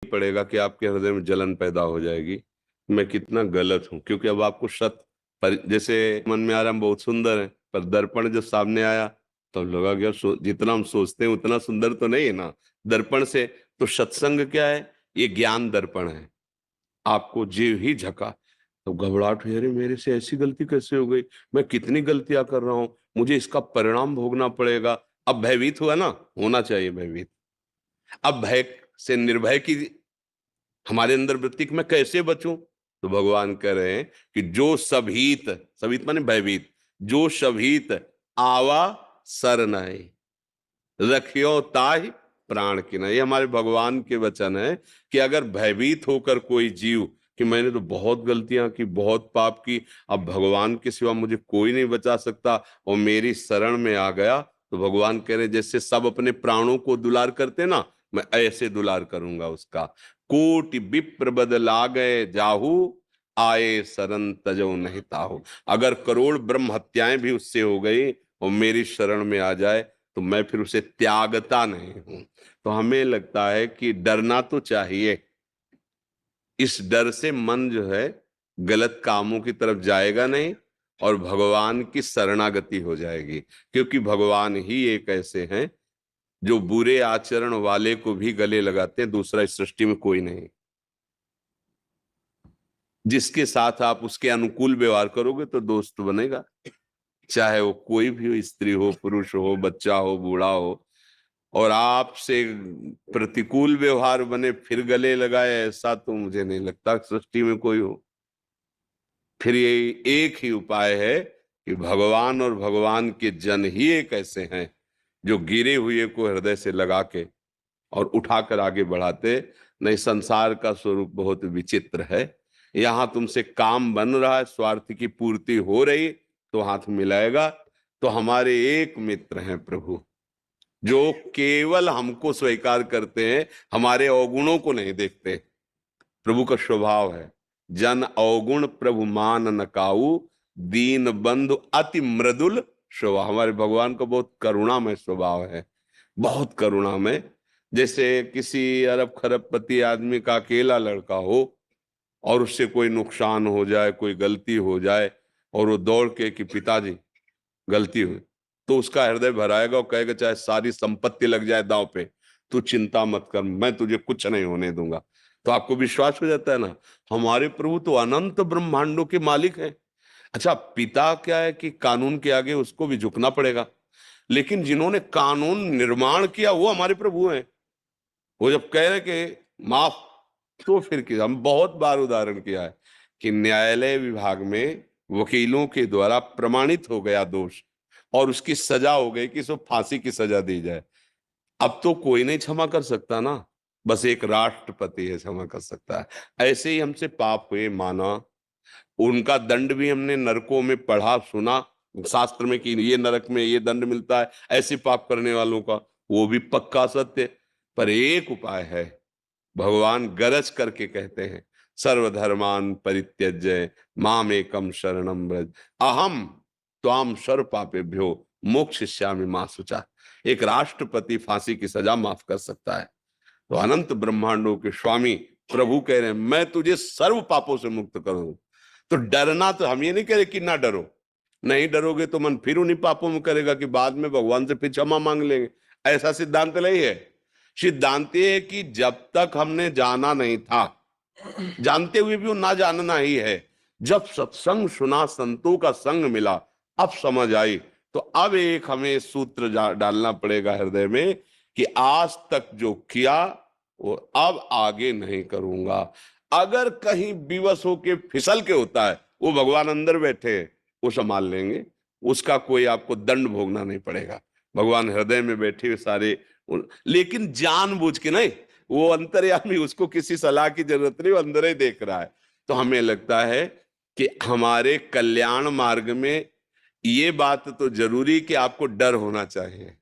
पड़ेगा कि आपके हृदय में जलन पैदा हो जाएगी, मैं कितना गलत हूं। क्योंकि अब आपको जैसे मन में आ रहा, हम बहुत सुंदर है, पर दर्पण जब सामने आया तो लगा कि जितना हम सोचते हैं उतना सुंदर तो नहीं है ना दर्पण से। तो सत्संग क्या है? ये ज्ञान दर्पण है। आपको जीव ही झका तो घबराहट हुई, अरे मेरे से ऐसी गलती कैसे हो गई, मैं कितनी गलतियां कर रहा हूं, मुझे इसका परिणाम भोगना पड़ेगा। अब भयभीत हुआ ना, होना चाहिए भयभीत। अब भय से निर्भय की हमारे अंदर वृत्ति मैं कैसे बचूं? तो भगवान कह रहे हैं कि जो सभीत, सभीत माने भयभीत, जो सभीत आवा सर नहीं रखियो ताहि प्राण की नहीं। ये हमारे भगवान के वचन है कि अगर भयभीत होकर कोई जीव कि मैंने तो बहुत गलतियां की, बहुत पाप की, अब भगवान के सिवा मुझे कोई नहीं बचा सकता, और मेरी शरण में आ गया, तो भगवान कह रहे जैसे सब अपने प्राणों को दुलार करते ना, मैं ऐसे दुलार करूंगा उसका। कोटि विप्र बद लागए जाहू आए शरण तजो नहीं ताहू। अगर करोड़ ब्रह्म हत्याएं भी उससे हो गई और मेरी शरण में आ जाए तो मैं फिर उसे त्यागता नहीं हूं। तो हमें लगता है कि डरना तो चाहिए, इस डर से मन जो है गलत कामों की तरफ जाएगा नहीं और भगवान की शरणागति हो जाएगी। क्योंकि भगवान ही एक ऐसे हैं जो बुरे आचरण वाले को भी गले लगाते हैं, दूसरा इस सृष्टि में कोई नहीं। जिसके साथ आप उसके अनुकूल व्यवहार करोगे तो दोस्त बनेगा, चाहे वो कोई भी हो, स्त्री हो, पुरुष हो, बच्चा हो, बूढ़ा हो। और आपसे प्रतिकूल व्यवहार बने फिर गले लगाए, ऐसा तो मुझे नहीं लगता सृष्टि में कोई हो। फिर ये एक ही उपाय है कि भगवान और भगवान के जन ही एक ऐसे हैं जो गिरे हुए को हृदय से लगा के और उठाकर आगे बढ़ाते। नहीं, संसार का स्वरूप बहुत विचित्र है। यहां तुमसे काम बन रहा है, स्वार्थ की पूर्ति हो रही तो हाथ मिलाएगा। तो हमारे एक मित्र हैं प्रभु, जो केवल हमको स्वीकार करते हैं, हमारे अवगुणों को नहीं देखते। प्रभु का स्वभाव है जन अवगुण प्रभु मान न काऊ, दीन बंधु अति मृदुल स्वभाव। हमारे भगवान का बहुत करुणामय स्वभाव है, बहुत करुणामय। जैसे किसी अरब खरबपति आदमी का अकेला लड़का हो और उससे कोई नुकसान हो जाए, कोई गलती हो जाए, और वो दौड़ के कि पिताजी गलती हुई, तो उसका हृदय भराएगा और कहेगा चाहे सारी संपत्ति लग जाए दांव पे, तू चिंता मत कर, मैं तुझे कुछ नहीं होने दूंगा। तो आपको विश्वास हो जाता है ना, हमारे प्रभु तो अनंत ब्रह्मांडों के मालिक हैं। अच्छा, पिता क्या है कि कानून के आगे उसको भी झुकना पड़ेगा, लेकिन जिन्होंने कानून निर्माण किया वो हमारे प्रभु हैं। वो जब कह रहे कि माफ, तो फिर किया। हम बहुत बार उदाहरण किया है कि न्यायालय विभाग में वकीलों के द्वारा प्रमाणित हो गया दोष और उसकी सजा हो गई कि इसको फांसी की सजा दी जाए, अब तो कोई नहीं क्षमा कर सकता ना, बस एक राष्ट्रपति है क्षमा कर सकता है। ऐसे ही हमसे पाप हुए, माना, उनका दंड भी हमने नरकों में पढ़ा सुना शास्त्र में कि ये नरक में ये दंड मिलता है ऐसे पाप करने वालों का, वो भी पक्का सत्य। पर एक उपाय है, भगवान गरज करके कहते हैं सर्वधर्मान परित्यज्य माम एकम शरणम व्रज अहम त्वाम सर्व पापेभ्यो मोक्षयिष्यामि मा शुचा। एक राष्ट्रपति फांसी की सजा माफ कर सकता है, तो अनंत ब्रह्मांडों के स्वामी प्रभु कह रहे हैं मैं तुझे सर्व पापों से मुक्त करूं। तो डरना, तो हम ये नहीं कह रहे कि ना डरो, नहीं डरोगे तो मन फिर उन्हीं पापों में करेगा कि बाद में भगवान से फिर क्षमा मांग लेंगे। ऐसा सिद्धांत नहीं है। सिद्धांत ये है कि जब तक हमने जाना नहीं था, जानते हुए भी वो ना जानना ही है। जब सत्संग सुना, संतों का संग मिला, अब समझ आई, तो अब एक हमें सूत्र डालना पड़ेगा हृदय में कि आज तक जो किया वो अब आगे नहीं करूंगा। अगर कहीं विवश होके फिसल के होता है, वो भगवान अंदर बैठे हैं, वो संभाल लेंगे, उसका कोई आपको दंड भोगना नहीं पड़ेगा। भगवान हृदय में बैठे हुए सारे लेकिन जानबूझ के नहीं, वो अंतर्यामी, उसको किसी सलाह की जरूरत नहीं, वो अंदर ही देख रहा है। तो हमें लगता है कि हमारे कल्याण मार्ग में ये बात तो जरूरी कि आपको डर होना चाहिए।